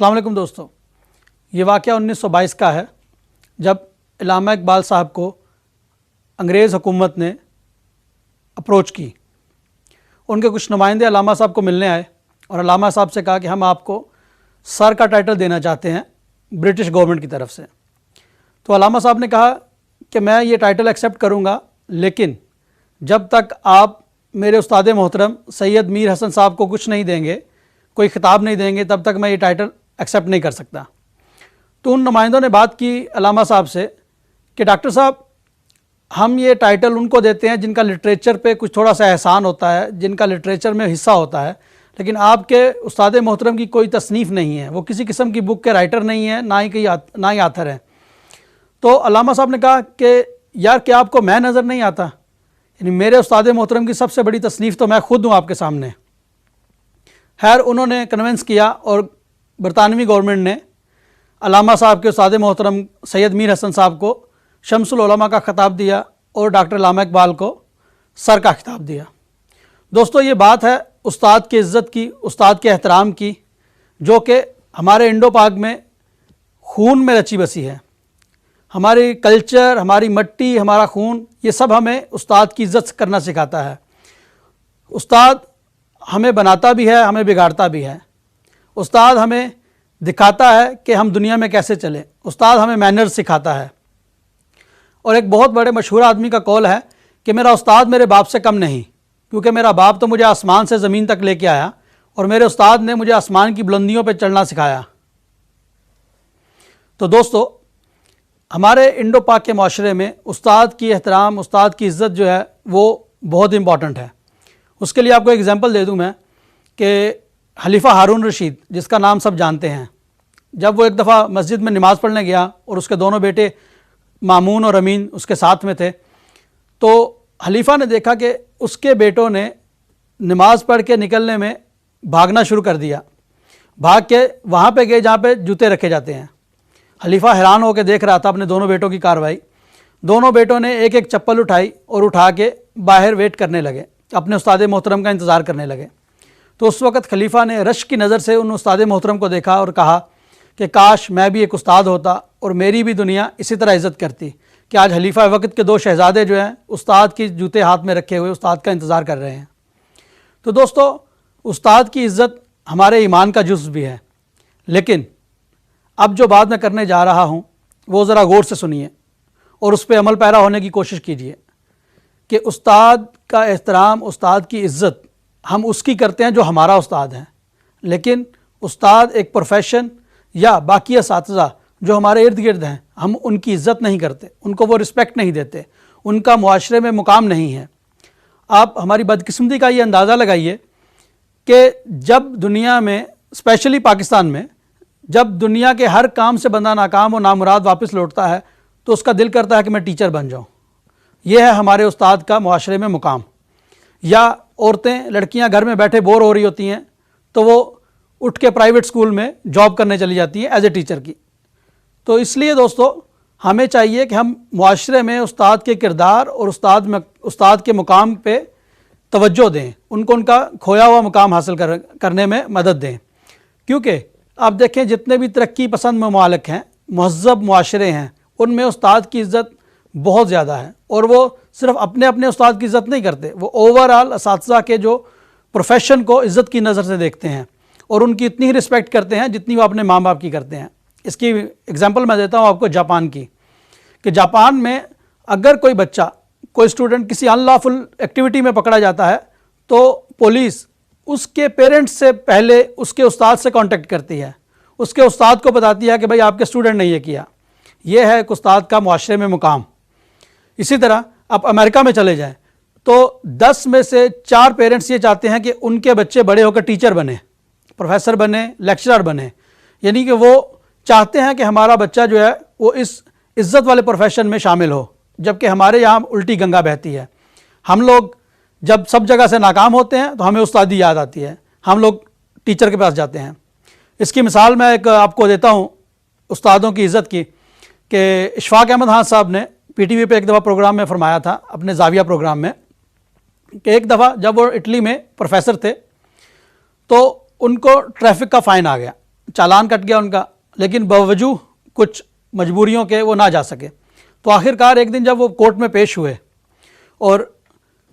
अस्सलाम वालेकुम दोस्तों, ये वाक़या 1922 का है जब अल्लामा इकबाल साहब को अंग्रेज़ हुकूमत ने अप्रोच की। उनके कुछ नुमाइंदे अल्लामा साहब को मिलने आए और अल्लामा साहब से कहा कि हम आपको सर का टाइटल देना चाहते हैं ब्रिटिश गवर्नमेंट की तरफ से। तो अल्लामा साहब ने कहा कि मैं ये टाइटल एक्सेप्ट करूँगा, लेकिन जब तक आप मेरे उस्ताद मोहतरम सैयद मीर हसन साहब को कुछ नहीं देंगे, कोई खिताब नहीं देंगे, तब तक मैं ये टाइटल एक्सेप्ट नहीं कर सकता। तो उन नुमाइंदों ने बात की अल्लामा साहब से कि डॉक्टर साहब, हम ये टाइटल उनको देते हैं जिनका लिटरेचर पे कुछ थोड़ा सा एहसान होता है, जिनका लिटरेचर में हिस्सा होता है, लेकिन आपके उस्ताद मोहतरम की कोई तसनीफ़ नहीं है, वो किसी किस्म की बुक के राइटर नहीं है, ना ही आथर हैं। तो अल्लामा साहब ने कहा कि यार, क्या आपको मैं नज़र नहीं आता? यानी मेरे उस्ताद मोहतरम की सबसे बड़ी तसनीफ़ तो मैं खुद हूँ आपके सामने। खैर, उन्होंने कन्विंस किया और बरतानवी गवर्नमेंट ने अल्लामा साहब के उस्ताद मोहतरम सैयद मीर हसन साहब को शम्सुल उलमा का ख़िताब दिया और डॉक्टर अल्लामा इकबाल को सर का ख़िताब दिया। दोस्तों, ये बात है उस्ताद की इज़्ज़त की, उस्ताद के एहतराम की, जो कि हमारे इंडो पाक में खून में रची बसी है। हमारी कल्चर, हमारी मट्टी, हमारा खून, ये सब हमें उस्ताद की इज़्ज़त करना सिखाता है। उस्ताद हमें बनाता भी है, हमें बिगाड़ता भी है। उस्ताद हमें दिखाता है कि हम दुनिया में कैसे चलें। उस्ताद हमें मैनर्स सिखाता है। और एक बहुत बड़े मशहूर आदमी का कौल है कि मेरा उस्ताद मेरे बाप से कम नहीं, क्योंकि मेरा बाप तो मुझे आसमान से ज़मीन तक लेके आया और मेरे उस्ताद ने मुझे आसमान की बुलंदियों पर चढ़ना सिखाया। तो दोस्तों, हमारे इंडो पाक के माशरे में उस्ताद की एहतराम, उस्ताद की इज़्ज़त जो है वो बहुत इंपॉर्टेंट है। उसके लिए आपको एग्जांपल दे दूं मैं कि खलीफा हारून रशीद, जिसका नाम सब जानते हैं, जब वो एक दफ़ा मस्जिद में नमाज़ पढ़ने गया और उसके दोनों बेटे मामून और अमीन उसके साथ में थे, तो खलीफा ने देखा कि उसके बेटों ने नमाज़ पढ़ के निकलने में भागना शुरू कर दिया। भाग के वहाँ पे गए जहाँ पे जूते रखे जाते हैं। खलीफा हैरान होकर देख रहा था अपने दोनों बेटों की कार्रवाई। दोनों बेटों ने एक एक चप्पल उठाई और उठा के बाहर वेट करने लगे, अपने उस्ताद मोहतरम का इंतज़ार करने लगे। तो उस वक़्त खलीफा ने रश्क की नज़र से उन उस्ताद मोहतरम को देखा और कहा कि काश मैं भी एक उस्ताद होता और मेरी भी दुनिया इसी तरह इज़्ज़त करती कि आज खलीफा वक़्त के दो शहज़ादे जो हैं उस्ताद की जूते हाथ में रखे हुए उस्ताद का इंतज़ार कर रहे हैं। तो दोस्तों, उस्ताद की इज़्ज़त हमारे ईमान का जुज़्व भी है। लेकिन अब जो बात मैं करने जा रहा हूँ वो ज़रा गौर से सुनिए और उस पर अमल पैरा होने की कोशिश कीजिए कि उस्ताद का एहतराम, उस्ताद की इज़्ज़त हम उसकी करते हैं जो हमारा उस्ताद है, लेकिन उस्ताद एक प्रोफेशन या बाकी असातिज़ा जो हमारे इर्द गिर्द हैं, हम उनकी इज़्ज़त नहीं करते, उनको वो रिस्पेक्ट नहीं देते, उनका मुआशरे में मुकाम नहीं है। आप हमारी बदकिस्मती का ये अंदाज़ा लगाइए कि जब दुनिया में, स्पेशली पाकिस्तान में, जब दुनिया के हर काम से बंदा नाकाम और नामुराद वापस लौटता है तो उसका दिल करता है कि मैं टीचर बन जाऊँ। यह है हमारे उस्ताद का मुआशरे में मुकाम। या औरतें, लड़कियां घर में बैठे बोर हो रही होती हैं तो वो उठ के प्राइवेट स्कूल में जॉब करने चली जाती हैं एज ए टीचर की। तो इसलिए दोस्तों, हमें चाहिए कि हम मुआशरे में उस्ताद के किरदार और उस्ताद के मुकाम पे तवज्जो दें, उनको उनका खोया हुआ मुकाम हासिल करने में मदद दें। क्योंकि आप देखें, जितने भी तरक्की पसंद ममालिक हैं, महज़ब मुआशरे हैं, उनमें उस्ताद की इज़्ज़त बहुत ज़्यादा है। और वो सिर्फ अपने अपने उस्ताद की इज़्ज़त नहीं करते, वो ओवरऑल असातिज़ा के जो प्रोफेशन को इज़्ज़त की नज़र से देखते हैं और उनकी इतनी ही रिस्पेक्ट करते हैं जितनी वो अपने माँ बाप की करते हैं। इसकी एग्जांपल मैं देता हूँ आपको जापान की, कि जापान में अगर कोई बच्चा, कोई स्टूडेंट किसी अनलॉफुल एक्टिविटी में पकड़ा जाता है तो पुलिस उसके पेरेंट्स से पहले उसके उस्ताद से कांटेक्ट करती है, उसके उस्ताद को बताती है कि भाई आपके स्टूडेंट ने ये किया। ये है एक उस्ताद का मुआशरे में मुकाम। इसी तरह आप अमेरिका में चले जाएं तो 10 में से 4 पेरेंट्स ये चाहते हैं कि उनके बच्चे बड़े होकर टीचर बने, प्रोफेसर बने, लेक्चरर बने। यानी कि वो चाहते हैं कि हमारा बच्चा जो है वो इस इज़्ज़त वाले प्रोफेशन में शामिल हो, जबकि हमारे यहाँ उल्टी गंगा बहती है। हम लोग जब सब जगह से नाकाम होते हैं तो हमें उस्तादी याद आती है, हम लोग टीचर के पास जाते हैं। इसकी मिसाल मैं एक आपको देता हूँ उस्तादों की इज़्ज़त की, कि इशफाक अहमद खान साहब ने PTV पे एक दफ़ा प्रोग्राम में फरमाया था, अपने जाविया प्रोग्राम में, कि एक दफ़ा जब वो इटली में प्रोफेसर थे तो उनको ट्रैफिक का फ़ाइन आ गया चालान कट गया उनका, लेकिन बावजूद कुछ मजबूरियों के वो ना जा सके। तो आखिरकार एक दिन जब वो कोर्ट में पेश हुए और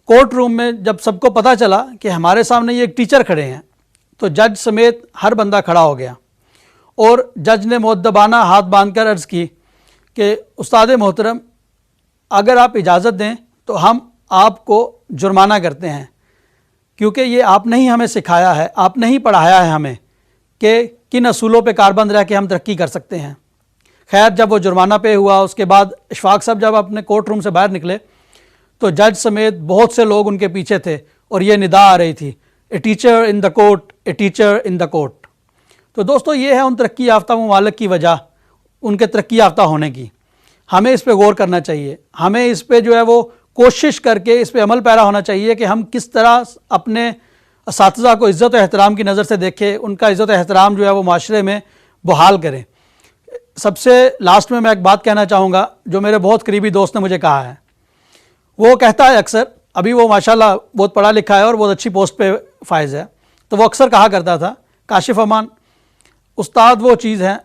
कोर्ट रूम में जब सबको पता चला कि हमारे सामने ये एक टीचर खड़े हैं, तो जज समेत हर बंदा खड़ा हो गया और जज ने मुअद्दबाना हाथ बांधकर अर्ज़ की कि उस्ताद मोहतरम, अगर आप इजाज़त दें तो हम आपको जुर्माना करते हैं, क्योंकि ये आपने ही हमें सिखाया है, आपने ही पढ़ाया है हमें कि किन असूलों पे कारबंद रह के हम तरक्की कर सकते हैं। खैर, जब वो जुर्माना पे हुआ उसके बाद इशफाक साहब जब अपने कोर्ट रूम से बाहर निकले तो जज समेत बहुत से लोग उनके पीछे थे और ये निदा आ रही थी, a teacher in the court, a teacher in the court. तो दोस्तों, ये है उन तरक्की याफ्ता ममालिक की वजह, उनके तरक्की याफ्ता होने की। हमें इस पे गौर करना चाहिए, हमें इस पे जो है वो कोशिश करके इस पे अमल पैरा होना चाहिए कि हम किस तरह अपने असातिज़ा को इज़्ज़त और एहतराम की नज़र से देखें, उनका इज़्ज़त और एहतराम जो है वो माशरे में बहाल करें। सबसे लास्ट में मैं एक बात कहना चाहूँगा जो मेरे बहुत करीबी दोस्त ने मुझे कहा है। वो कहता है अक्सर, अभी वो माशाल्लाह बहुत पढ़ा लिखा है और बहुत अच्छी पोस्ट पे फायज़ है, तो वो अक्सर कहा करता था, काशिफ अमान, उस्ताद वो चीज़ है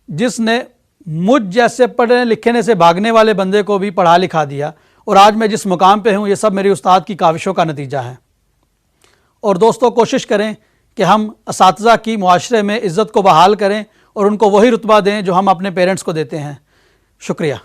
जिसने मुझ जैसे पढ़ने लिखने से भागने वाले बंदे को भी पढ़ा लिखा दिया, और आज मैं जिस मुकाम पे हूँ ये सब मेरी उस्ताद की काविशों का नतीजा है। और दोस्तों, कोशिश करें कि हम असातिज़ा की मुआशरे में इज़्ज़त को बहाल करें और उनको वही रुतबा दें जो हम अपने पेरेंट्स को देते हैं। शुक्रिया।